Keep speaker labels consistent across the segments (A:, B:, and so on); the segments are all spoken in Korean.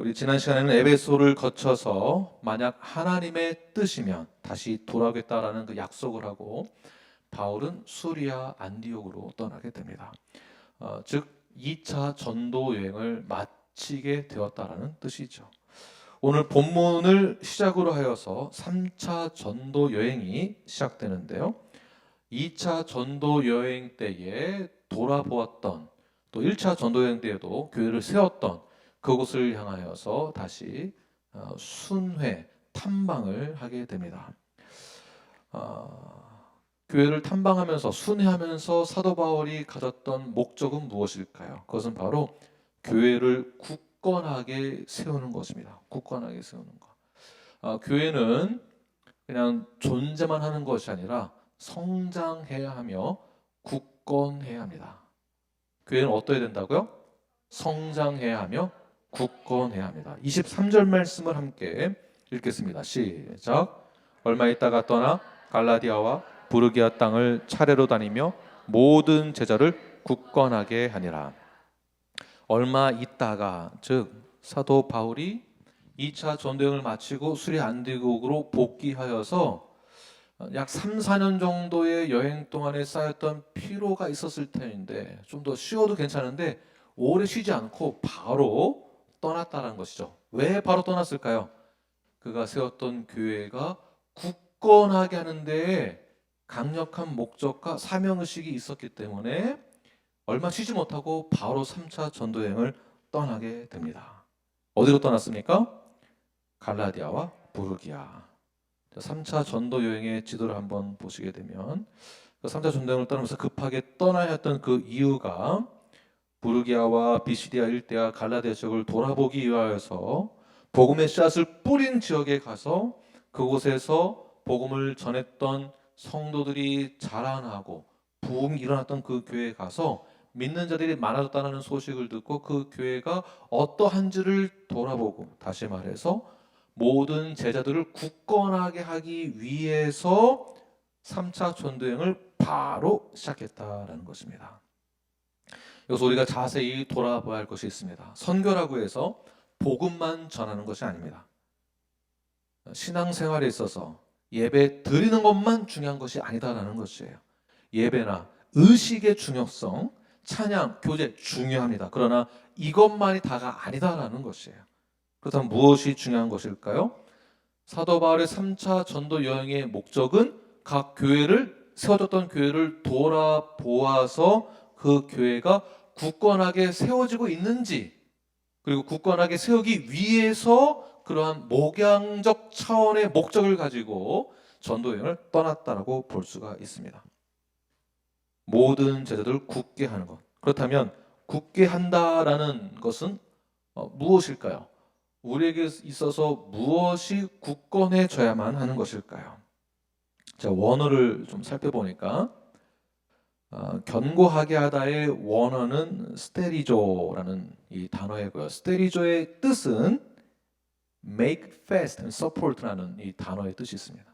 A: 우리 지난 시간에는 에베소를 거쳐서 만약 하나님의 뜻이면 다시 돌아오겠다라는 그 약속을 하고 바울은 수리아 안디옥으로 떠나게 됩니다. 즉 2차 전도 여행을 마치게 되었다라는 뜻이죠. 오늘 본문을 시작으로 하여서 3차 전도 여행이 시작되는데요. 2차 전도 여행 때에 돌아보았던, 또 1차 전도 여행 때에도 교회를 세웠던 그곳을 향하여서 다시 순회 탐방을 하게 됩니다. 교회를 탐방하면서 순회하면서 사도 바울이 가졌던 목적은 무엇일까요? 그것은 바로 교회를 굳건하게 세우는 것입니다. 굳건하게 세우는 것. 교회는 그냥 존재만 하는 것이 아니라 성장해야 하며 굳건해야 합니다. 교회는 어떠해야 된다고요? 성장해야 하며 굳건해야 합니다. 23절 말씀을 함께 읽겠습니다. 시작. 얼마 있다가 떠나 갈라디아와 부르기아 땅을 차례로 다니며 모든 제자를 굳건하게 하니라. 얼마 있다가, 즉 사도 바울이 2차 전도여행을 마치고 수리 안디옥으로 복귀하여서 약 3, 4년 정도의 여행 동안에 쌓였던 피로가 있었을 텐데 좀 더 쉬어도 괜찮은데 오래 쉬지 않고 바로 떠났다는 것이죠. 왜 바로 떠났을까요? 그가 세웠던 교회가 굳건하게 하는 데에 강력한 목적과 사명의식이 있었기 때문에 얼마 쉬지 못하고 바로 3차 전도여행을 떠나게 됩니다. 어디로 떠났습니까? 갈라디아와 부르기아. 3차 전도 여행의 지도를 한번 보시게 되면 3차 전도 여행을 떠나면서 급하게 떠나야 했던 그 이유가 부르기아와 비시디아 일대와 갈라디아 지역을 돌아보기 위하여서 복음의 씨앗을 뿌린 지역에 가서 그곳에서 복음을 전했던 성도들이 자라나고 부흥이 일어났던 그 교회에 가서 믿는 자들이 많아졌다는 소식을 듣고 그 교회가 어떠한지를 돌아보고, 다시 말해서 모든 제자들을 굳건하게 하기 위해서 3차 전도여행을 바로 시작했다라는 것입니다. 여기서 우리가 자세히 돌아봐야 할 것이 있습니다. 선교라고 해서 복음만 전하는 것이 아닙니다. 신앙생활에 있어서 예배 드리는 것만 중요한 것이 아니다라는 것이에요. 예배나 의식의 중요성, 찬양, 교제 중요합니다. 그러나 이것만이 다가 아니다라는 것이에요. 그렇다면 무엇이 중요한 것일까요? 사도 바울의 3차 전도 여행의 목적은 각 교회를, 세워졌던 교회를 돌아보아서 그 교회가 굳건하게 세워지고 있는지, 그리고 굳건하게 세우기 위해서 그러한 목양적 차원의 목적을 가지고 전도 여행을 떠났다라고 볼 수가 있습니다. 모든 제자들을 굳게 하는 것. 그렇다면 굳게 한다라는 것은 무엇일까요? 우리에게 있어서 무엇이 굳건해져야만 하는 것일까요? 자, 원어를 좀 살펴보니까 견고하게 하다의 원어는 스테리조라는 이 단어이고요. 스테리조의 뜻은 make fast and support라는 이 단어의 뜻이 있습니다.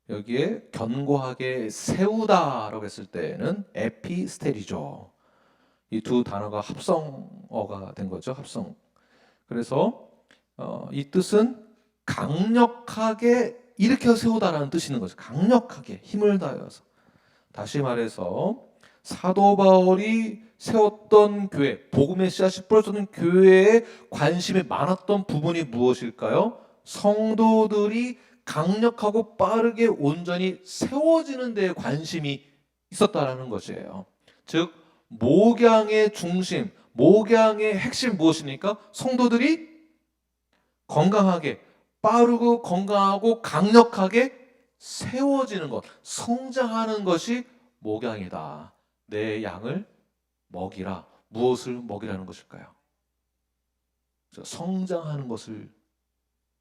A: 여기에 견고하게 세우다라고 했을 때는 에피스테리조, 이 두 단어가 합성어가 된 거죠. 합성. 그래서 이 뜻은 강력하게 일으켜 세우다라는 뜻이 있는 거죠. 강력하게 힘을 다해서. 다시 말해서 사도 바울이 세웠던 교회, 복음의 씨앗이 뿌려졌던 교회에 관심이 많았던 부분이 무엇일까요? 성도들이 강력하고 빠르게 온전히 세워지는 데에 관심이 있었다라는 것이에요. 즉 목양의 중심, 목양의 핵심 무엇입니까? 성도들이 건강하게, 빠르고 건강하고 강력하게 세워지는 것, 성장하는 것이 목양이다. 내 양을 먹이라. 무엇을 먹이라는 것일까요? 성장하는 것을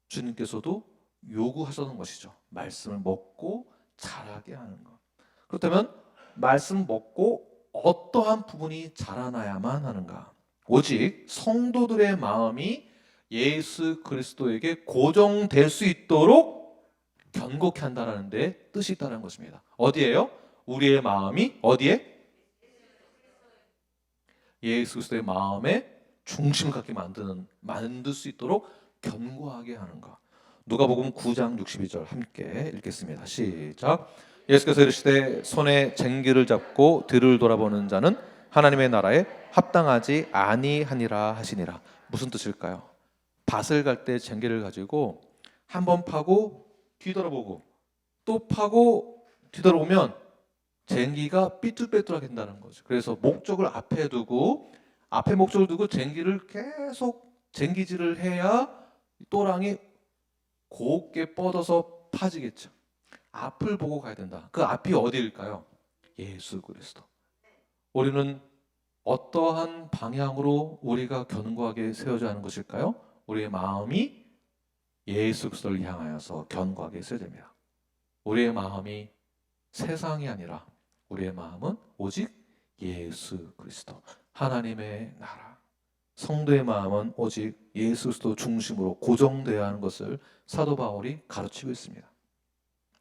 A: 주님께서도 요구하셨던 것이죠. 말씀을 먹고 자라게 하는 것. 그렇다면 말씀 먹고 어떠한 부분이 자라나야만 하는가? 오직 성도들의 마음이 예수 그리스도에게 고정될 수 있도록 견고케 한다는 데 뜻이 있다는 것입니다. 어디에요? 우리의 마음이 어디에? 예수 그리스도의 마음에 중심을 갖게 만들 수 있도록 견고하게 하는 것. 누가복음 9장 62절 함께 읽겠습니다. 시작. 예수께서 이르시되 손에 쟁기를 잡고 뒤를 돌아보는 자는 하나님의 나라에 합당하지 아니하니라 하시니라. 무슨 뜻일까요? 밭을 갈 때 쟁기를 가지고 한 번 파고 뒤돌아보고 또 파고 뒤돌아보면 쟁기가 삐뚤빼뚤하게 된다는 거죠. 그래서 목적을 앞에 목적을 두고 쟁기를 계속 쟁기질을 해야 또랑이 곱게 뻗어서 파지겠죠. 앞을 보고 가야 된다. 그 앞이 어디일까요? 예수 그리스도. 우리는 어떠한 방향으로 우리가 견고하게 세워져야 하는 것일까요? 우리의 마음이 예수 그리스도를 향하여서 견고하게 있어야 됩니다. 우리의 마음이 세상이 아니라 우리의 마음은 오직 예수 그리스도, 하나님의 나라. 성도의 마음은 오직 예수 그리스도 중심으로 고정되어야 하는 것을 사도 바울이 가르치고 있습니다.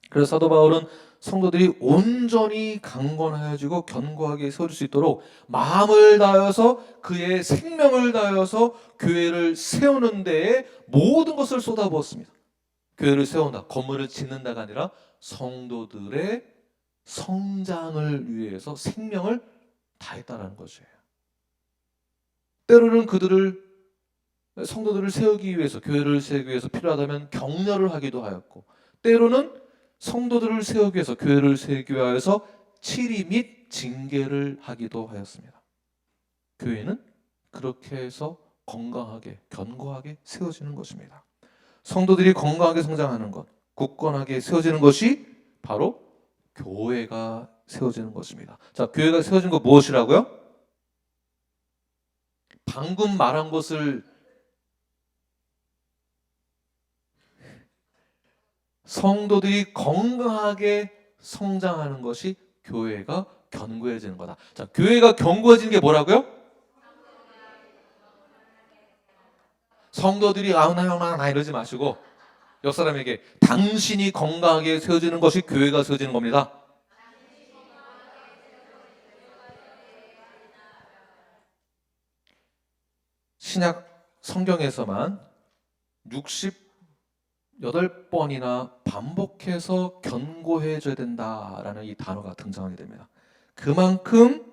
A: 그래서 사도 바울은 성도들이 온전히 강건하여지고 견고하게 세워질 수 있도록 마음을 다하여서 그의 생명을 다하여서 교회를 세우는 데에 모든 것을 쏟아부었습니다. 교회를 세운다, 건물을 짓는다가 아니라 성도들의 성장을 위해서 생명을 다했다는 거죠. 때로는 성도들을 세우기 위해서, 교회를 세우기 위해서 필요하다면 격려를 하기도 하였고, 때로는 성도들을 세우기 위해서, 교회를 세우기 위해서 치리 및 징계를 하기도 하였습니다. 교회는 그렇게 해서 건강하게, 견고하게 세워지는 것입니다. 성도들이 건강하게 성장하는 것, 굳건하게 세워지는 것이 바로 교회가 세워지는 것입니다. 자, 교회가 세워진 것 무엇이라고요? 방금 말한 것을 성도들이 건강하게 성장하는 것이 교회가 견고해지는 거다. 자, 교회가 견고해지는 게 뭐라고요? 성도들이 아우나 이러지 마시고 옆 사람에게 당신이 건강하게 세워지는 것이 교회가 세워지는 겁니다. 신약 성경에서만 68번이나 반복해서 견고해져야 된다라는 이 단어가 등장하게 됩니다. 그만큼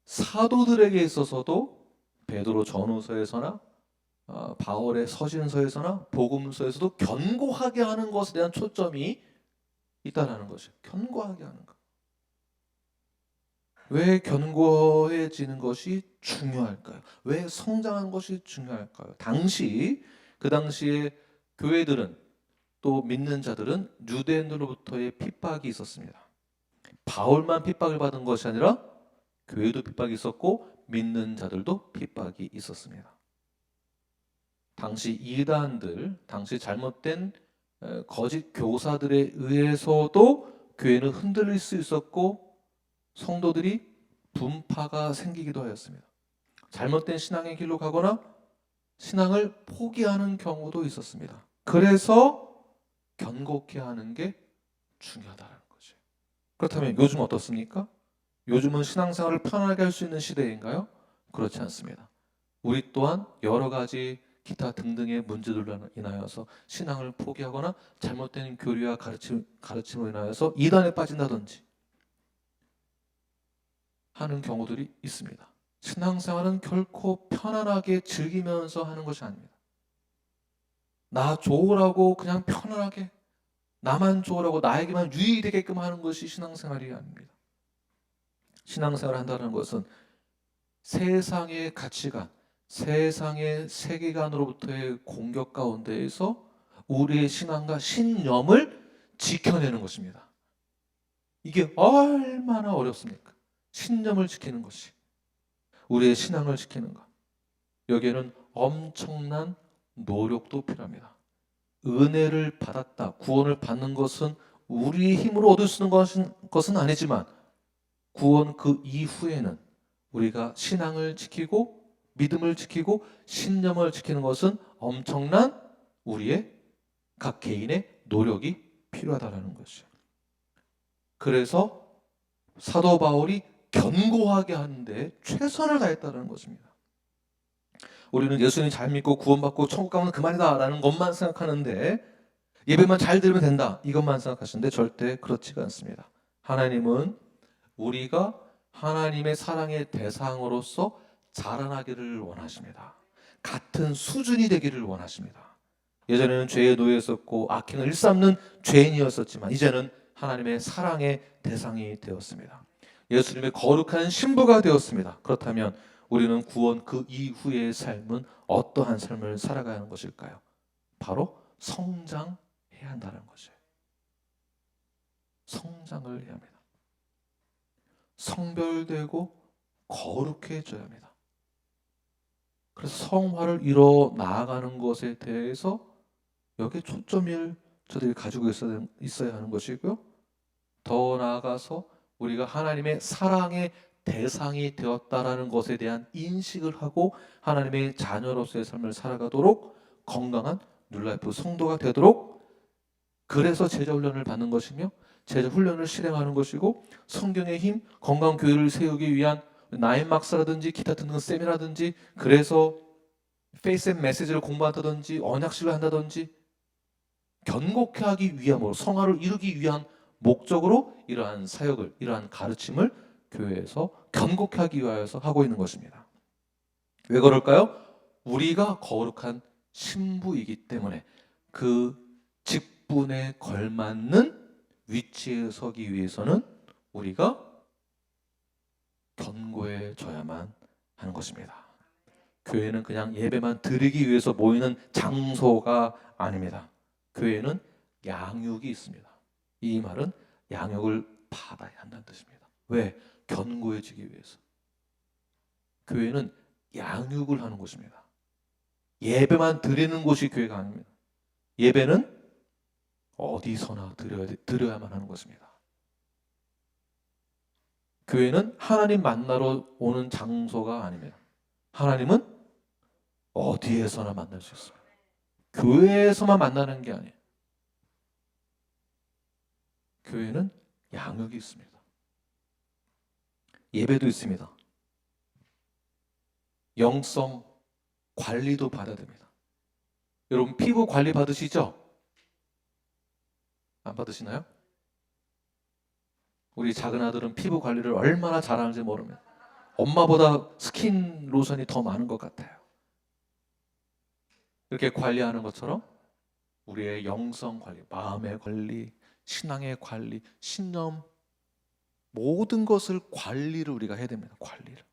A: 사도들에게 있어서도 베드로 전후서에서나 바울의 서신서에서나 복음서에서도 견고하게 하는 것에 대한 초점이 있다라는 것이죠. 견고하게 하는 것. 왜 견고해지는 것이 중요할까요? 왜 성장하는 것이 중요할까요? 그 당시에 교회들은, 또 믿는 자들은 유대인들로부터의 핍박이 있었습니다. 바울만 핍박을 받은 것이 아니라 교회도 핍박이 있었고 믿는 자들도 핍박이 있었습니다. 당시 이단들, 당시 잘못된 거짓 교사들에 의해서도 교회는 흔들릴 수 있었고 성도들이 분파가 생기기도 하였습니다. 잘못된 신앙의 길로 가거나 신앙을 포기하는 경우도 있었습니다. 그래서 견고케 하는 게 중요하다는 거죠. 그렇다면 요즘 어떻습니까? 요즘은 신앙생활을 편하게 할 수 있는 시대인가요? 그렇지 않습니다. 우리 또한 여러 가지 기타 등등의 문제들로 인하여서 신앙을 포기하거나 잘못된 교리와 가르침으로 인하여서 이단에 빠진다든지 하는 경우들이 있습니다. 신앙생활은 결코 편안하게 즐기면서 하는 것이 아닙니다. 나 좋으라고 그냥 편안하게, 나만 좋으라고 나에게만 유익되게끔 하는 것이 신앙생활이 아닙니다. 신앙생활을 한다는 것은 세상의 가치관, 세상의 세계관으로부터의 공격 가운데에서 우리의 신앙과 신념을 지켜내는 것입니다. 이게 얼마나 어렵습니까? 신념을 지키는 것이, 우리의 신앙을 지키는 것. 여기에는 엄청난 노력도 필요합니다. 은혜를 받았다, 구원을 받는 것은 우리의 힘으로 얻을 수 있는 것은 아니지만 구원 그 이후에는 우리가 신앙을 지키고 믿음을 지키고 신념을 지키는 것은 엄청난 우리의 각 개인의 노력이 필요하다는 것이죠. 그래서 사도 바울이 견고하게 하는데 최선을 다했다는 것입니다. 우리는 예수님 잘 믿고 구원받고 천국 가면 그만이다라는 것만 생각하는데, 예배만 잘 드리면 된다 이것만 생각하시는데 절대 그렇지가 않습니다. 하나님은 우리가 하나님의 사랑의 대상으로서 자라나기를 원하십니다. 같은 수준이 되기를 원하십니다. 예전에는 죄의 노예였었고 악행을 일삼는 죄인이었었지만 이제는 하나님의 사랑의 대상이 되었습니다. 예수님의 거룩한 신부가 되었습니다. 그렇다면 우리는 구원 그 이후의 삶은 어떠한 삶을 살아가야 하는 것일까요? 바로 성장해야 한다는 것이에요. 성장을 해야 합니다. 성별되고 거룩해져야 합니다. 그래서 성화를 이뤄 나아가는 것에 대해서 여기에 초점을 저들이 가지고 있어야 하는 것이고요. 더 나아가서 우리가 하나님의 사랑의 대상이 되었다라는 것에 대한 인식을 하고 하나님의 자녀로서의 삶을 살아가도록 건강한 뉴라이프 성도가 되도록, 그래서 제자 훈련을 받는 것이며 제자 훈련을 실행하는 것이고, 성경의 힘, 건강 교회를 세우기 위한 나인막스라든지 기타 등등 셈이라든지, 그래서 페이스 앤 메시지를 공부한다든지 언약식을 한다든지 견고케 하기 위함으로, 성화를 이루기 위한 목적으로 이러한 사역을, 이러한 가르침을 교회에서 견고케 하기 위하여서 하고 있는 것입니다. 왜 그럴까요? 우리가 거룩한 신부이기 때문에 그 직분에 걸맞는 위치에 서기 위해서는 우리가 견고해져야만 하는 것입니다. 교회는 그냥 예배만 드리기 위해서 모이는 장소가 아닙니다. 교회는 양육이 있습니다. 이 말은 양육을 받아야 한다는 뜻입니다. 왜? 견고해지기 위해서. 교회는 양육을 하는 곳입니다. 예배만 드리는 곳이 교회가 아닙니다. 예배는 어디서나 드려야만 하는 것입니다. 교회는 하나님 만나러 오는 장소가 아닙니다. 하나님은 어디에서나 만날 수 있습니다. 교회에서만 만나는 게 아니에요. 교회는 양육이 있습니다. 예배도 있습니다. 영성 관리도 받아야 됩니다. 여러분 피부 관리 받으시죠? 안 받으시나요? 우리 작은 아들은 피부 관리를 얼마나 잘하는지 모릅니다. 엄마보다 스킨 로션이 더 많은 것 같아요. 이렇게 관리하는 것처럼 우리의 영성 관리, 마음의 관리, 신앙의 관리, 신념, 모든 것을 관리를 우리가 해야 됩니다. 관리를.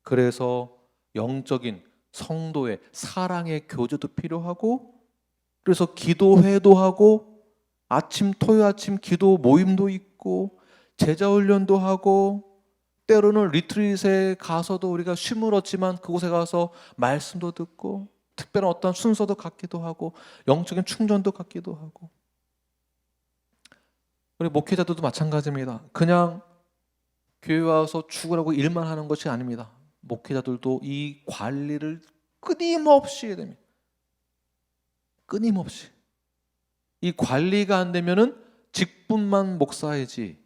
A: 그래서 영적인 성도의 사랑의 교제도 필요하고, 그래서 기도회도 하고, 아침 토요 아침 기도 모임도 있고, 제자 훈련도 하고, 때로는 리트릿에 가서도 우리가 쉼을 얻지만 그곳에 가서 말씀도 듣고, 특별한 어떤 순서도 갖기도 하고, 영적인 충전도 갖기도 하고. 우리 목회자들도 마찬가지입니다. 그냥 교회 와서 죽으라고 일만 하는 것이 아닙니다. 목회자들도 이 관리를 끊임없이 해야 됩니다. 끊임없이. 이 관리가 안 되면은 직분만 목사이지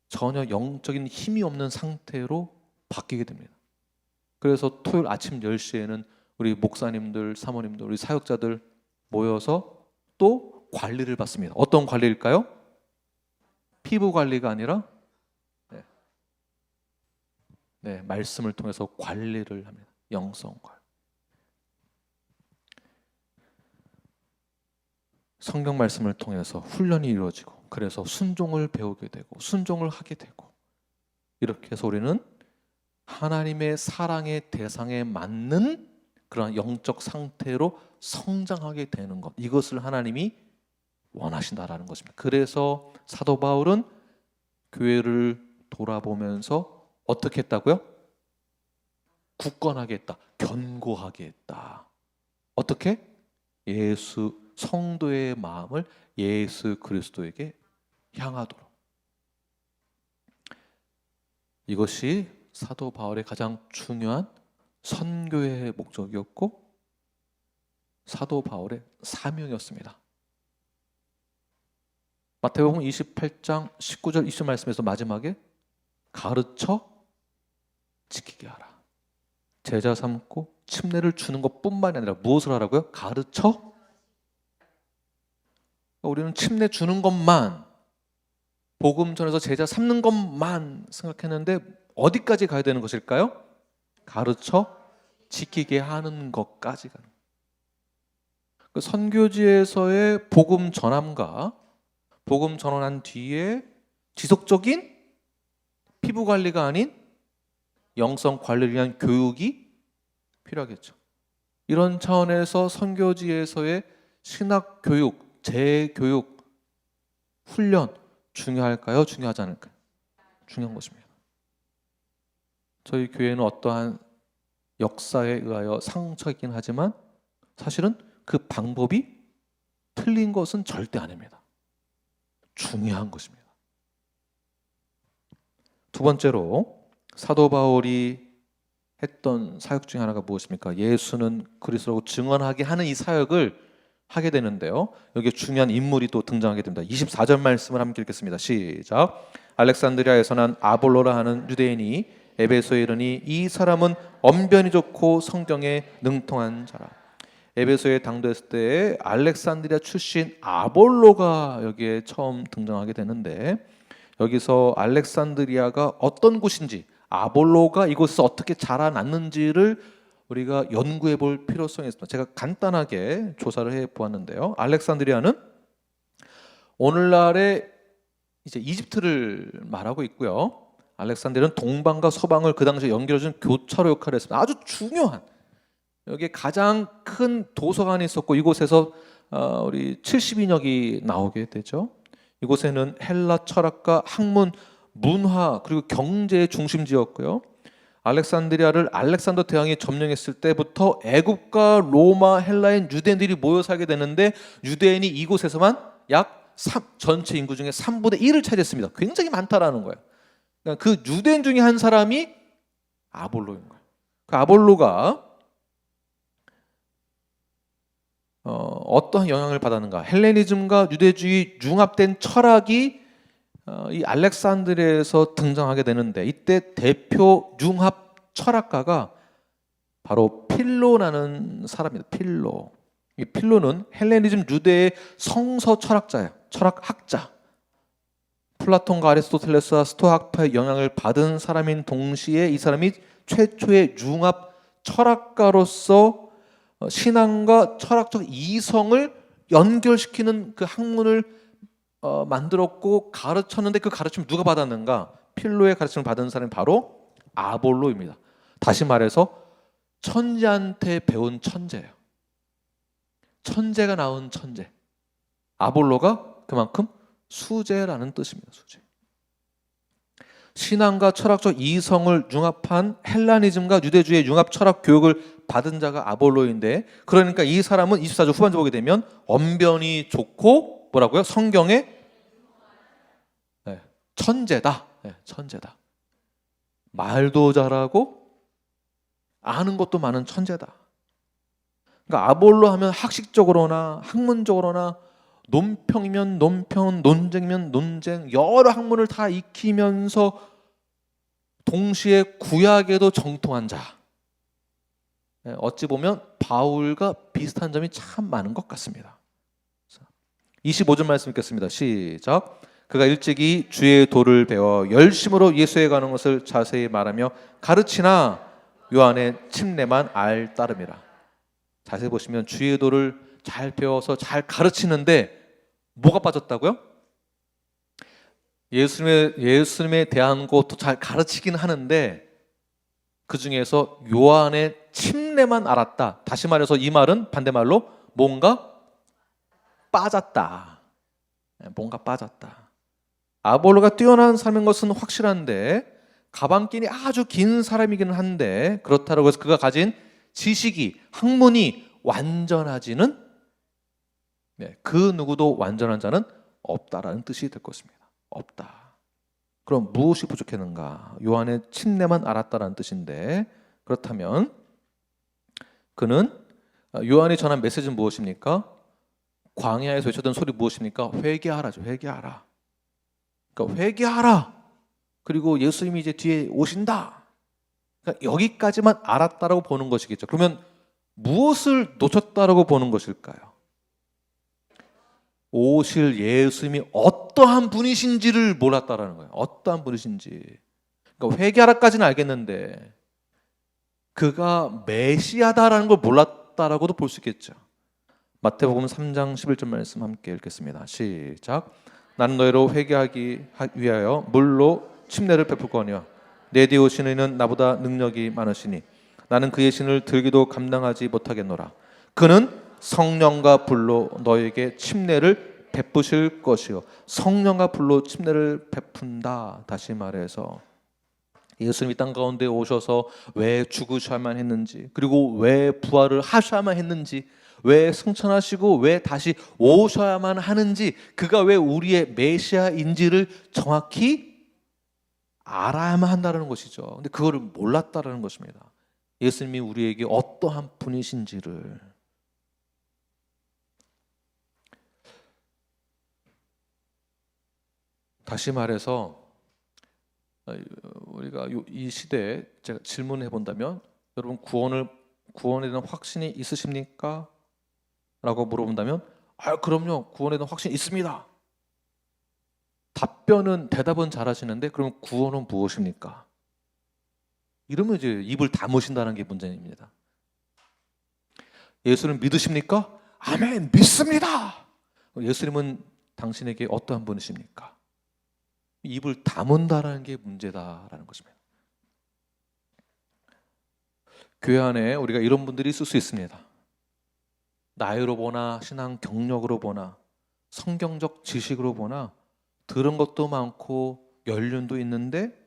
A: 전혀 영적인 힘이 없는 상태로 바뀌게 됩니다. 그래서 토요일 아침 10시에는 우리 목사님들, 사모님들, 우리 사역자들 모여서 또 관리를 받습니다. 어떤 관리일까요? 피부 관리가 아니라 말씀을 통해서 관리를 합니다. 영성 관리. 성경 말씀을 통해서 훈련이 이루어지고, 그래서 순종을 배우게 되고 순종을 하게 되고, 이렇게 해서 우리는 하나님의 사랑의 대상에 맞는 그런 영적 상태로 성장하게 되는 것, 이것을 하나님이 원하신다라는 것입니다. 그래서 사도 바울은 교회를 돌아보면서 어떻게 했다고요? 굳건하게 했다. 견고하게 했다. 어떻게? 성도의 마음을 예수 그리스도에게 향하도록. 이것이 사도 바울의 가장 중요한 선교의 목적이었고 사도 바울의 사명이었습니다. 마태복음 28장 19절 20절 말씀에서 마지막에 가르쳐 지키게 하라. 제자 삼고 침례를 주는 것뿐만이 아니라 무엇을 하라고요? 가르쳐. 우리는 침례 주는 것만, 복음 전해서 제자 삼는 것만 생각했는데 어디까지 가야 되는 것일까요? 가르쳐 지키게 하는 것까지 가는. 그 선교지에서의 복음 전함과 복음 전환한 뒤에 지속적인 피부 관리가 아닌 영성 관리를 위한 교육이 필요하겠죠. 이런 차원에서 선교지에서의 신학 교육, 재교육, 훈련 중요할까요? 중요하지 않을까요? 중요한 것입니다. 저희 교회는 어떠한 역사에 의하여 상처이긴 하지만 사실은 그 방법이 틀린 것은 절대 아닙니다. 중요한 것입니다. 두 번째로 사도 바울이 했던 사역 중에 하나가 무엇입니까? 예수는 그리스도라고 증언하게 하는 이 사역을 하게 되는데요. 여기에 중요한 인물이 또 등장하게 됩니다. 24절 말씀을 함께 읽겠습니다. 시작. 알렉산드리아에서 난 아볼로라 하는 유대인이 에베소에 이르니 이 사람은 언변이 좋고 성경에 능통한 자라. 에베소에 당도했을 때 알렉산드리아 출신 아볼로가 여기에 처음 등장하게 되는데, 여기서 알렉산드리아가 어떤 곳인지, 아볼로가 이곳에서 어떻게 자라났는지를 우리가 연구해 볼 필요성이 있습니다. 제가 간단하게 조사를 해 보았는데요. 알렉산드리아는 오늘날의 이제 이집트를 말하고 있고요. 알렉산드리아는 동방과 서방을 그 당시에 연결해준 교차로 역할을 했습니다. 아주 중요한, 여기에 가장 큰 도서관이 있었고 이곳에서 우리 70인역이 나오게 되죠. 이곳에는 헬라 철학과 학문, 문화 그리고 경제의 중심지였고요. 알렉산드리아를 알렉산더 대왕이 점령했을 때부터 애굽과 로마, 헬라인 유대인들이 모여 살게 되는데 유대인이 이곳에서만 약 전체 인구 중에 3분의 1을 차지했습니다. 굉장히 많다라는 거예요. 그러니까 그 유대인 중에 한 사람이 아볼로인 거예요. 그 아볼로가 어떠한 영향을 받았는가? 헬레니즘과 유대주의 융합된 철학이 이 알렉산드리아에서 등장하게 되는데, 이때 대표 융합 철학가가 바로 필로라는 사람입니다. 필로. 이 필로는 헬레니즘 유대의 성서 철학자예요. 철학학자. 플라톤과 아리스토텔레스와 스토아학파의 영향을 받은 사람인 동시에 이 사람이 최초의 융합 철학가로서 신앙과 철학적 이성을 연결시키는 그 학문을 만들었고 가르쳤는데, 그 가르침을 누가 받았는가? 필로의 가르침을 받은 사람이 바로 아볼로입니다. 다시 말해서 천재한테 배운 천재예요. 천재가 낳은 천재. 아볼로가 그만큼 수재라는 뜻입니다. 수재. 신앙과 철학적 이성을 융합한 헬라니즘과 유대주의 융합 철학 교육을 받은 자가 아볼로인데, 그러니까 이 사람은 24절 후반절 보게 되면 언변이 좋고 뭐라고요? 성경에 천재다. 천재다. 말도 잘하고 아는 것도 많은 천재다. 그러니까 아볼로 하면 학식적으로나 학문적으로나 논평이면 논평, 논쟁이면 논쟁, 여러 학문을 다 익히면서 동시에 구약에도 정통한 자. 어찌 보면 바울과 비슷한 점이 참 많은 것 같습니다. 25절 말씀 읽겠습니다. 시작. 그가 일찍이 주의 도를 배워 열심으로 예수에 가는 것을 자세히 말하며 가르치나 요한의 침례만 알 따름이라. 자세히 보시면 주의 도를 잘 배워서 잘 가르치는데 뭐가 빠졌다고요? 예수님에 대한 것도 잘 가르치긴 하는데 그 중에서 요한의 침례만 알았다. 다시 말해서 이 말은 반대말로 뭔가 빠졌다. 뭔가 빠졌다. 아볼로가 뛰어난 사람인 것은 확실한데 가방끈이 아주 긴 사람이기는 한데, 그렇다고 해서 그가 가진 지식이, 학문이 완전하지는, 그 누구도 완전한 자는 없다라는 뜻이 될 것입니다. 없다. 그럼 무엇이 부족했는가? 요한의 침례만 알았다라는 뜻인데, 그렇다면 그는 요한이 전한 메시지는 무엇입니까? 광야에서 외쳤던 소리 무엇입니까? 회개하라죠. 회개하라. 그러니까 회개하라. 그리고 예수님이 이제 뒤에 오신다. 그러니까 여기까지만 알았다라고 보는 것이겠죠. 그러면 무엇을 놓쳤다라고 보는 것일까요? 오실 예수님이 어떠한 분이신지를 몰랐다라는 거예요. 어떠한 분이신지. 그러니까 회개하라까지는 알겠는데 그가 메시아다라는 걸 몰랐다라고도 볼 수 있겠죠. 마태복음 3장 11절 말씀 함께 읽겠습니다. 시작. 나는 너희로 회개하기 위하여 물로 침례를 베풀거니와 내 뒤에 오시는 이는 나보다 능력이 많으시니 나는 그의 신을 들기도 감당하지 못하겠노라. 그는 성령과 불로 너에게 침례를 베푸실 것이요. 성령과 불로 침례를 베푼다. 다시 말해서 예수님이 땅 가운데 오셔서 왜 죽으셔야만 했는지, 그리고 왜 부활을 하셔야만 했는지, 왜 승천하시고 왜 다시 오셔야만 하는지, 그가 왜 우리의 메시아인지를 정확히 알아야만 한다는 것이죠. 근데 그거를 몰랐다는 것입니다. 예수님이 우리에게 어떠한 분이신지를. 다시 말해서 우리가 이 시대에 제가 질문해 본다면, 여러분 구원에 대한 확신이 있으십니까? 라고 물어본다면, 그럼요, 구원에 대한 확신이 있습니다. 대답은 잘하시는데 그럼 구원은 무엇입니까? 이러면 이제 입을 다무신다는 게 문제입니다. 예수를 믿으십니까? 아멘, 믿습니다. 예수님은 당신에게 어떠한 분이십니까? 입을 다문다라는 게 문제다라는 것입니다. 교회 안에 우리가 이런 분들이 있을 수 있습니다. 나이로 보나 신앙 경력으로 보나 성경적 지식으로 보나 들은 것도 많고 연륜도 있는데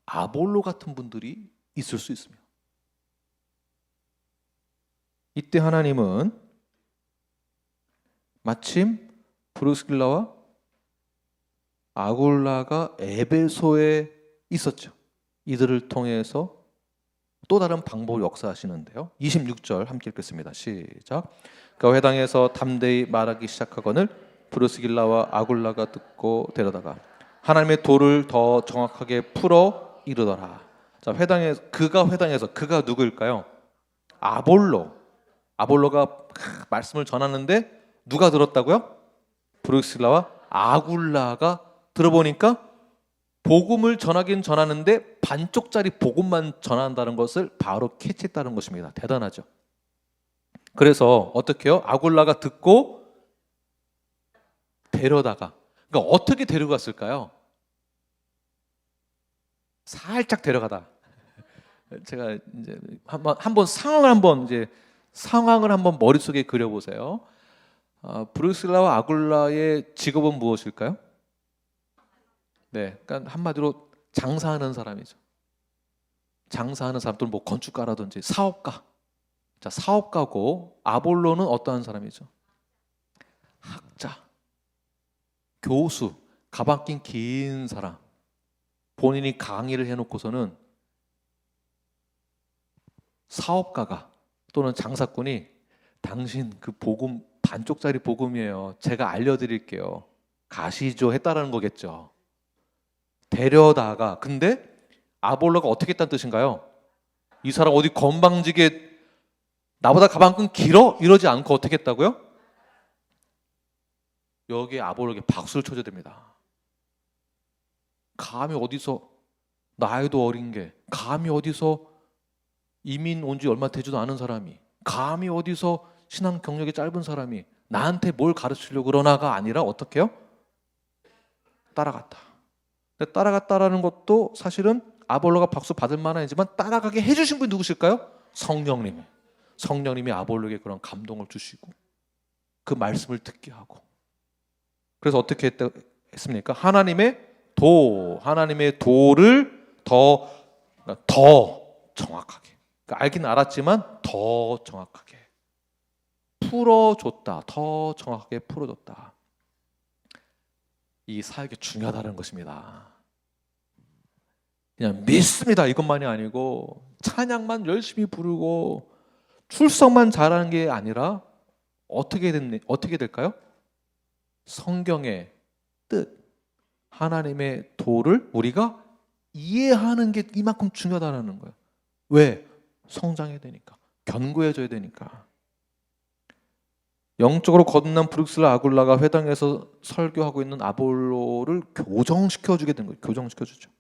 A: 아볼로 같은 분들이 있을 수 있습니다. 이때 하나님은 마침 브루스길라와 아굴라가 에베소에 있었죠. 이들을 통해서 또 다른 방법을 역사하시는데요. 26절 함께 읽겠습니다. 시작. 그 회당에서 담대히 말하기 시작하거늘 브루스길라와 아굴라가 듣고 데려다가 하나님의 도를 더 정확하게 풀어 이르더라. 자, 회당에서 그가 누구일까요? 아볼로가 말씀을 전하는데 누가 들었다고요? 브루스길라와 아굴라가 들어보니까 복음을 전하긴 전하는데 반쪽짜리 복음만 전한다는 것을 바로 캐치했다는 것입니다. 대단하죠. 그래서 어떻게 해요? 아굴라가 듣고 데려다가, 그러니까 어떻게 데려갔을까요? 살짝 데려가다. 제가 이제 한번 상황을 한번 머릿속에 그려보세요. 브루스라와 아굴라의 직업은 무엇일까요? 네, 그러니까 한마디로 장사하는 사람이죠. 장사하는 사람, 또는 뭐 건축가라든지 사업가. 자, 사업가고 아볼로는 어떠한 사람이죠? 학자, 교수, 가방 낀 긴 사람. 본인이 강의를 해놓고서는 사업가가 또는 장사꾼이 당신 그 복음 반쪽짜리 복음이에요. 제가 알려드릴게요. 가시죠 했다라는 거겠죠. 데려다가, 근데 아볼로가 어떻게 했다는 뜻인가요? 이 사람 어디 건방지게 나보다 가방끈 길어? 이러지 않고 어떻게 했다고요? 여기에 아볼로에게 박수를 쳐줘야 됩니다. 감히 어디서, 나이도 어린 게, 감히 어디서 이민 온 지 얼마 되지도 않은 사람이, 감히 어디서 신앙 경력이 짧은 사람이 나한테 뭘 가르치려고 그러나가 아니라 어떻게 해요? 따라갔다. 근데 따라갔다라는 것도 사실은 아볼로가 박수 받을 만하지만 따라가게 해주신 분이 누구실까요? 성령님이 아볼로에게 그런 감동을 주시고 그 말씀을 듣게 하고, 그래서 어떻게 했습니까? 하나님의 도를 더 정확하게, 그러니까 알긴 알았지만 더 정확하게 풀어줬다. 더 정확하게 풀어줬다. 이 사역이 중요하다는 것입니다. 그냥 믿습니다 이것만이 아니고 찬양만 열심히 부르고 출석만 잘하는 게 아니라 어떻게 될까요? 성경의 뜻, 하나님의 도를 우리가 이해하는 게 이만큼 중요하다는 거예요. 왜? 성장해야 되니까. 견고해져야 되니까. 영적으로 거듭난 브룩스라 아굴라가 회당에서 설교하고 있는 아볼로를 교정시켜주게 된 거예요. 교정시켜주죠.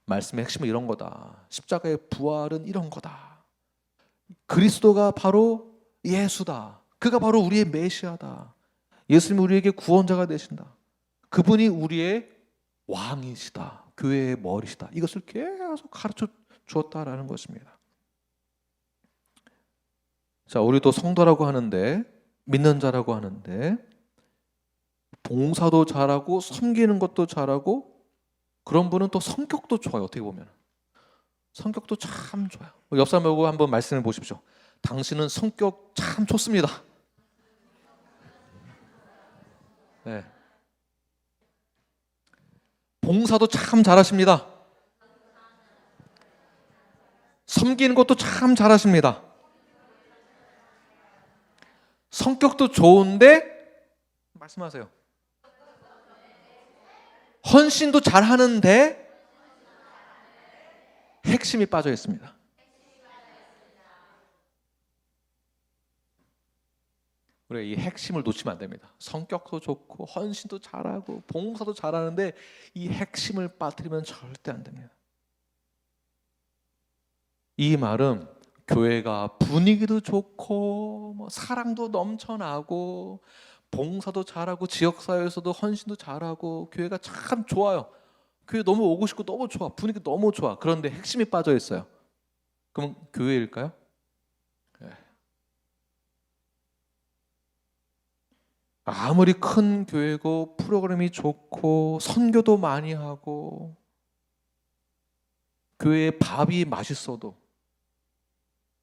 A: 말씀의 핵심은 이런 거다. 십자가의 부활은 이런 거다. 그리스도가 바로 예수다. 그가 바로 우리의 메시아다. 예수님이 우리에게 구원자가 되신다. 그분이 우리의 왕이시다. 교회의 머리시다. 이것을 계속 가르쳐 주었다라는 것입니다. 자, 우리도 성도라고 하는데, 믿는 자라고 하는데, 봉사도 잘하고 섬기는 것도 잘하고, 그런 분은 또 성격도 좋아요. 어떻게 보면 성격도 참 좋아요. 옆 사람하고 한번 말씀해 보십시오. 당신은 성격 참 좋습니다. 네. 봉사도 참 잘하십니다. 섬기는 것도 참 잘하십니다. 성격도 좋은데 말씀하세요. 헌신도 잘하는데 핵심이 빠져 있습니다. 우리가 이 핵심을 놓치면 안 됩니다. 성격도 좋고 헌신도 잘하고 봉사도 잘하는데 이 핵심을 빠뜨리면 절대 안 됩니다. 이 말은 교회가 분위기도 좋고 뭐 사랑도 넘쳐나고 봉사도 잘하고 지역사회에서도 헌신도 잘하고 교회가 참 좋아요. 교회 너무 오고 싶고 너무 좋아. 분위기 너무 좋아. 그런데 핵심이 빠져 있어요. 그럼 교회일까요? 네. 아무리 큰 교회고 프로그램이 좋고 선교도 많이 하고 교회에 밥이 맛있어도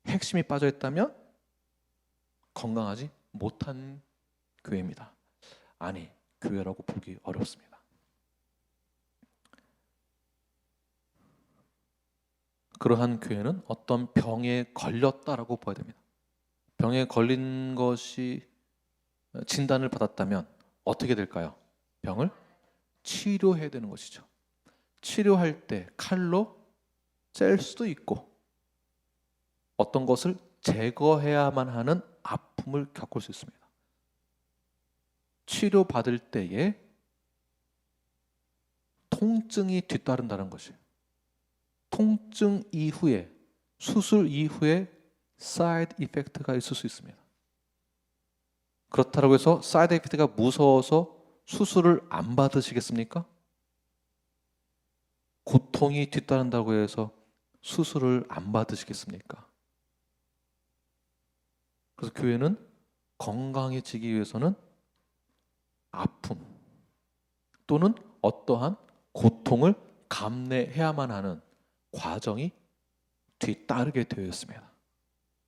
A: 핵심이 빠져 있다면 건강하지 못한 교회입니다. 아니, 교회라고 보기 어렵습니다. 그러한 교회는 어떤 병에 걸렸다라고 봐야 됩니다. 병에 걸린 것이 진단을 받았다면 어떻게 될까요? 병을 치료해야 되는 것이죠. 치료할 때 칼로 짤 수도 있고 어떤 것을 제거해야만 하는 아픔을 겪을 수 있습니다. 치료받을 때에 통증이 뒤따른다는 것이에요. 통증 이후에, 수술 이후에 사이드 이펙트가 있을 수 있습니다. 그렇다고 해서 사이드 이펙트가 무서워서 수술을 안 받으시겠습니까? 고통이 뒤따른다고 해서 수술을 안 받으시겠습니까? 그래서 교회는 건강해지기 위해서는 아픔 또는 어떠한 고통을 감내해야만 하는 과정이 뒤따르게 되어 있습니다.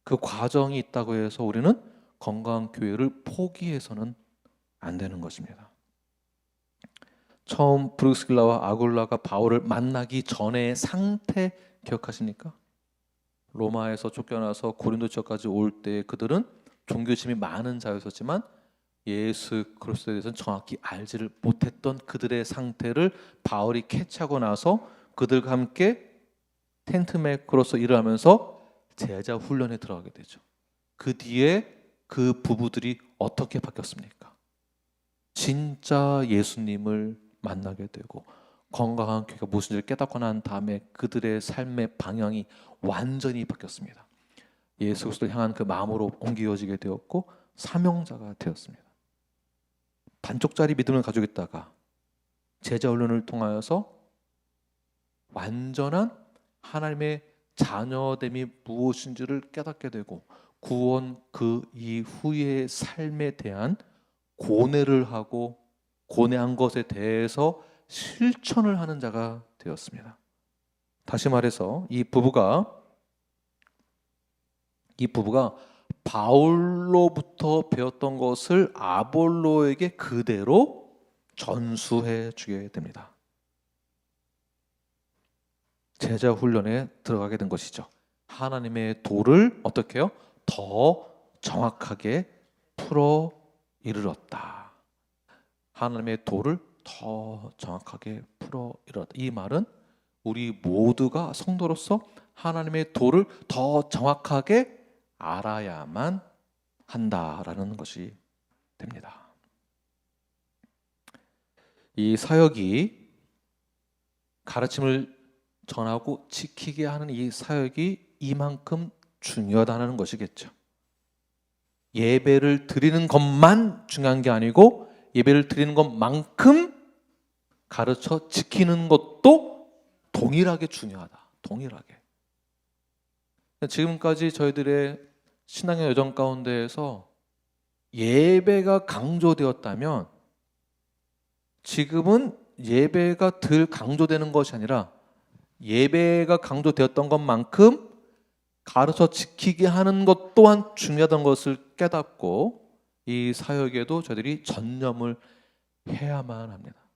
A: 그 과정이 있다고 해서 우리는 건강한 교회를 포기해서는 안 되는 것입니다. 처음 브루스길라와 아굴라가 바울을 만나기 전의 상태 기억하십니까? 로마에서 쫓겨나서 고린도 지역까지 올 때 그들은 종교심이 많은 자였었지만 예수 그리스도에 대해서는 정확히 알지를 못했던 그들의 상태를 바울이 캐치하고 나서 그들과 함께 텐트 메이커로서 일을 하면서 제자 훈련에 들어가게 되죠. 그 뒤에 그 부부들이 어떻게 바뀌었습니까? 진짜 예수님을 만나게 되고 건강한 교회가 무엇인지를 깨닫고 난 다음에 그들의 삶의 방향이 완전히 바뀌었습니다. 예수 그리스도를 향한 그 마음으로 옮겨지게 되었고 사명자가 되었습니다. 반쪽짜리 믿음을 가지고 있다가 제자 훈련을 통하여서 완전한 하나님의 자녀됨이 무엇인지를 깨닫게 되고 구원 그 이후의 삶에 대한 고뇌를 하고 고뇌한 것에 대해서 실천을 하는 자가 되었습니다. 다시 말해서 이 부부가 바울로부터 배웠던 것을 아볼로에게 그대로 전수해 주게 됩니다. 제자 훈련에 들어가게 된 것이죠. 하나님의 도를 어떻게 해요? 더 정확하게 풀어 이르렀다. 하나님의 도를 더 정확하게 풀어 이르렀다. 이 말은 우리 모두가 성도로서 하나님의 도를 더 정확하게 알아야만 한다라는 것이 됩니다. 이 사역이 가르침을 전하고 지키게 하는 이 사역이 이만큼 중요하다는 것이겠죠. 예배를 드리는 것만 중요한 게 아니고 예배를 드리는 것만큼 가르쳐 지키는 것도 동일하게 중요하다. 동일하게. 지금까지 저희들의 신앙의 여정 가운데에서 예배가 강조되었다면 지금은 예배가 덜 강조되는 것이 아니라 예배가 강조되었던 것만큼 가르쳐 지키게 하는 것 또한 중요하다는 것을 깨닫고 이 사역에도 저희들이 전념을 해야만 합니다.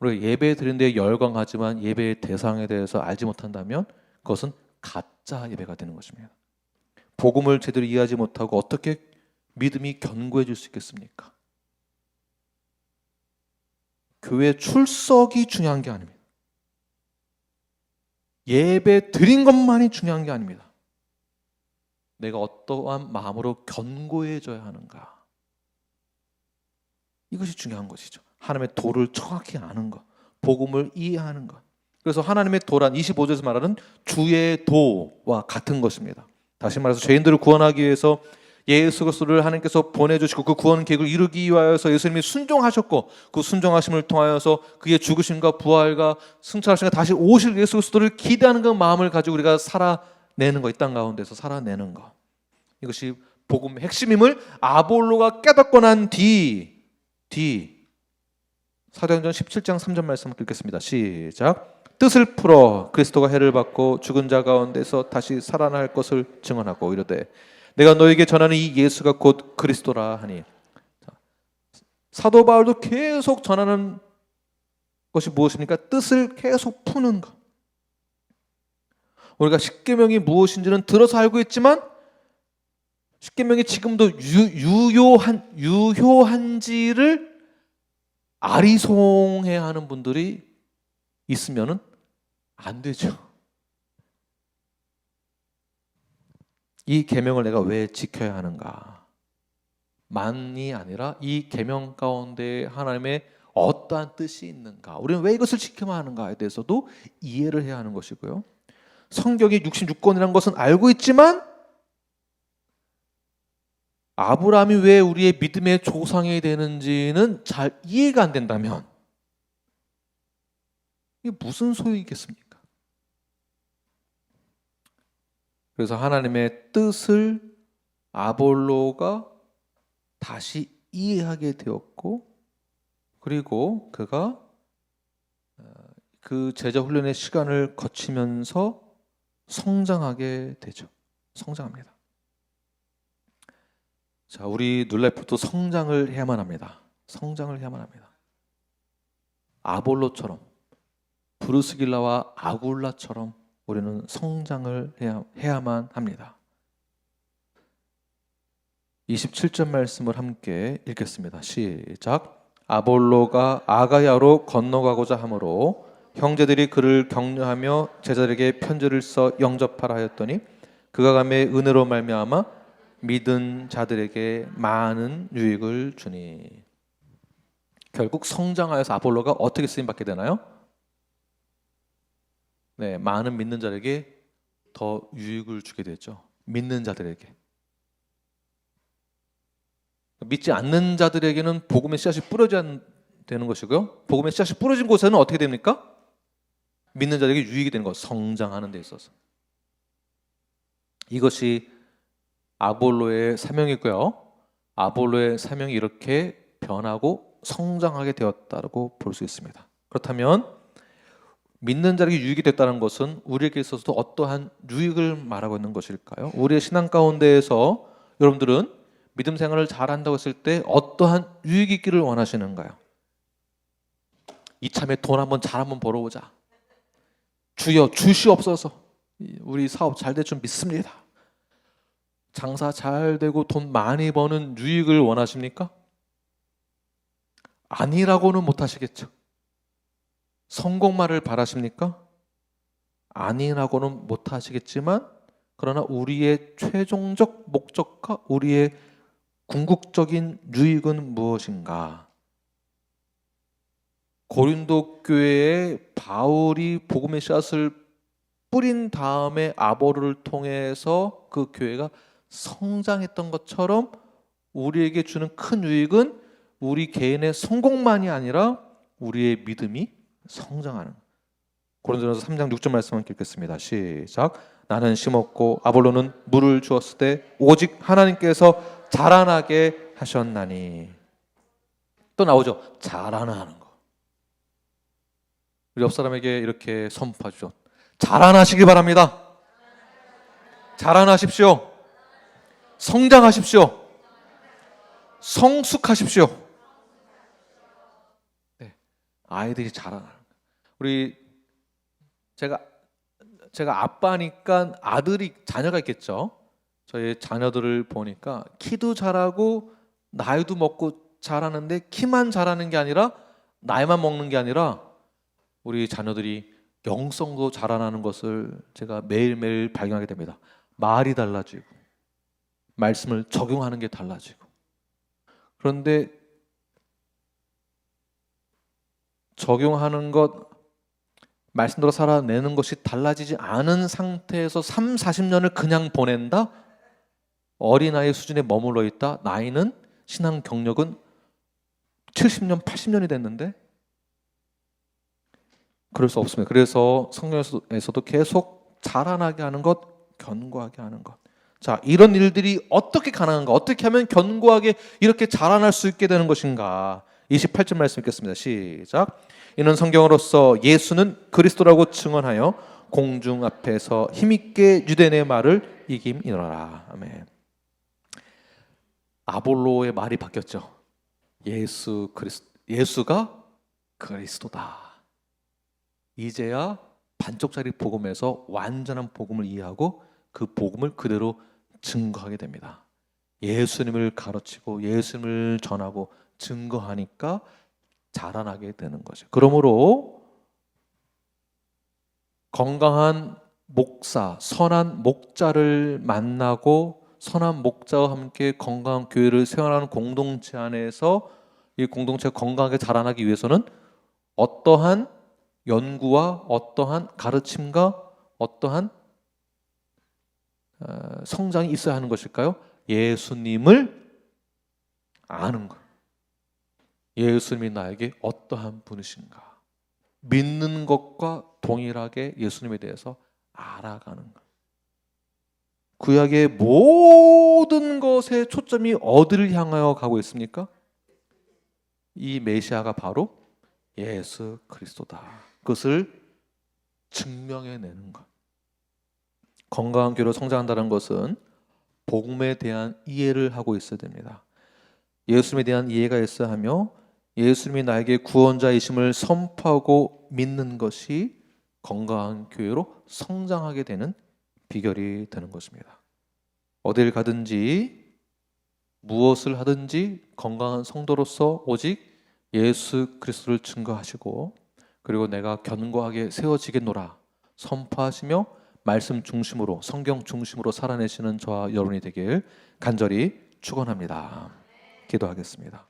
A: 우리가 예배 드리는 데 열광하지만 예배의 대상에 대해서 알지 못한다면 그것은 가짜 예배가 되는 것입니다. 복음을 제대로 이해하지 못하고 어떻게 믿음이 견고해질 수 있겠습니까? 교회 출석이 중요한 게 아닙니다. 예배 드린 것만이 중요한 게 아닙니다. 내가 어떠한 마음으로 견고해져야 하는가. 이것이 중요한 것이죠. 하나님의 도를 정확히 아는 것, 복음을 이해하는 것. 그래서 하나님의 도란 25절에서 말하는 주의 도와 같은 것입니다. 다시 말해서 죄인들을 구원하기 위해서 예수 그리스도를 하나님께서 보내주시고 그 구원 계획을 이루기 위하여서 예수님이 순종하셨고 그 순종하심을 통하여서 그의 죽으심과 부활과 승천하심과 다시 오실 예수 그리스도를 기대하는 그 마음을 가지고 우리가 살아내는 것, 이 땅 가운데서 살아내는 것, 이것이 복음의 핵심임을 아볼로가 깨닫고 난 뒤 사도행전 17장 3절 말씀 읽겠습니다. 시작. 뜻을 풀어 그리스도가 해를 받고 죽은 자 가운데서 다시 살아날 것을 증언하고 이르되 내가 너에게 전하는 이 예수가 곧 그리스도라 하니. 사도 바울도 계속 전하는 것이 무엇입니까? 뜻을 계속 푸는 것. 우리가 십계명이 무엇인지는 들어서 알고 있지만 십계명이 지금도 유효한지를 아리송해하는 분들이 있으면은 안 되죠. 이 계명을 내가 왜 지켜야 하는가? 만이 아니라 이 계명 가운데 하나님의 어떠한 뜻이 있는가? 우리는 왜 이것을 지켜야 하는가에 대해서도 이해를 해야 하는 것이고요. 성경이 66권이라는 것은 알고 있지만 아브라함이 왜 우리의 믿음의 조상이 되는지는 잘 이해가 안 된다면 이게 무슨 소용이겠습니까? 그래서 하나님의 뜻을 아볼로가 다시 이해하게 되었고 그리고 그가 그 제자 훈련의 시간을 거치면서 성장하게 되죠. 성장합니다. 자, 우리 눌라이프도 성장을 해야만 합니다. 성장을 해야만 합니다. 아볼로처럼 브루스길라와 아굴라처럼 우리는 성장을 해야만 합니다. 27절 말씀을 함께 읽겠습니다. 시작. 아볼로가 아가야로 건너가고자 하므로 형제들이 그를 격려하며 제자들에게 편지를 써 영접하라 하였더니 그가 감에 은혜로 말미암아 믿은 자들에게 많은 유익을 주니. 결국 성장하여서 아볼로가 어떻게 쓰임받게 되나요? 네, 많은 믿는 자에게 더 유익을 주게 되죠. 믿는 자들에게. 믿지 않는 자들에게는 복음의 씨앗이 뿌려져야 되는 것이고요. 복음의 씨앗이 뿌려진 곳에는 어떻게 됩니까? 믿는 자들에게 유익이 되는 것, 성장하는 데 있어서. 이것이 아볼로의 사명이고요. 아볼로의 사명이 이렇게 변하고 성장하게 되었다고 볼 수 있습니다. 그렇다면 믿는 자에게 유익이 됐다는 것은 우리에게 있어서도 어떠한 유익을 말하고 있는 것일까요? 우리의 신앙 가운데에서 여러분들은 믿음 생활을 잘한다고 했을 때 어떠한 유익이 있기를 원하시는가요? 이참에 돈 잘 한번 벌어보자. 주여 주시옵소서. 우리 사업 잘 될 줄 믿습니다. 장사 잘 되고 돈 많이 버는 유익을 원하십니까? 아니라고는 못하시겠죠. 성공만을 바라십니까? 아니라고는 못하시겠지만 그러나 우리의 최종적 목적과 우리의 궁극적인 유익은 무엇인가? 고린도 교회에 바울이 복음의 씨앗을 뿌린 다음에 아볼로를 통해서 그 교회가 성장했던 것처럼 우리에게 주는 큰 유익은 우리 개인의 성공만이 아니라 우리의 믿음이 성장하는. 고린도전서 3장 6절 말씀 함께 읽겠습니다. 시작. 나는 심었고 아볼로는 물을 주었을 때 오직 하나님께서 자라나게 하셨나니. 또 나오죠. 자라나는 거. 우리 옆 사람에게 이렇게 선포하죠. 자라나시기 바랍니다. 자라나십시오. 성장하십시오. 성숙하십시오. 네, 아이들이 자라나는 거. 우리 제가 아빠니까 자녀가 있겠죠. 저희 자녀들을 보니까 키도 자라고 나이도 먹고 자라는데 키만 자라는 게 아니라 나이만 먹는 게 아니라 우리 자녀들이 영성도 자라나는 것을 제가 매일매일 발견하게 됩니다. 말이 달라지고 말씀을 적용하는 게 달라지고. 그런데 적용하는 것, 말씀대로 살아내는 것이 달라지지 않은 상태에서 3, 40년을 그냥 보낸다? 어린아이 수준에 머물러 있다? 나이는, 신앙 경력은 70년, 80년이 됐는데? 그럴 수 없습니다. 그래서 성경에서도 계속 자라나게 하는 것, 견고하게 하는 것. 자, 이런 일들이 어떻게 가능한가? 어떻게 하면 견고하게 이렇게 자라날 수 있게 되는 것인가? 28절 말씀 읽겠습니다. 시작. 이는 성경으로서 예수는 그리스도라고 증언하여 공중 앞에서 힘있게 유대인의 말을 이김이노라. 아멘. 아볼로의 말이 바뀌었죠. 예수가 그리스도다. 이제야 반쪽짜리 복음에서 완전한 복음을 이해하고 그 복음을 그대로 증거하게 됩니다. 예수님을 가르치고 예수님을 전하고 증거하니까 자라나게 되는 거죠. 그러므로 건강한 목사, 선한 목자를 만나고 선한 목자와 함께 건강한 교회를 세워나가는 공동체 안에서 이 공동체가 건강하게 자라나기 위해서는 어떠한 연구와 어떠한 가르침과 어떠한 성장이 있어야 하는 것일까요? 예수님을 아는 것. 예수님이 나에게 어떠한 분이신가? 믿는 것과 동일하게 예수님에 대해서 알아가는 것. 구약의 모든 것의 초점이 어디를 향하여 가고 있습니까? 이 메시아가 바로 예수 그리스도다. 그것을 증명해내는 것. 건강한 교회로 성장한다는 것은 복음에 대한 이해를 하고 있어야 됩니다. 예수님에 대한 이해가 있어야 하며 예수님이 나에게 구원자이심을 선포하고 믿는 것이 건강한 교회로 성장하게 되는 비결이 되는 것입니다. 어딜 가든지 무엇을 하든지 건강한 성도로서 오직 예수 그리스도를 증거하시고 그리고 내가 견고하게 세워지겠노라 선포하시며 말씀 중심으로 성경 중심으로 살아내시는 저와 여러분이 되길 간절히 축원합니다. 기도하겠습니다.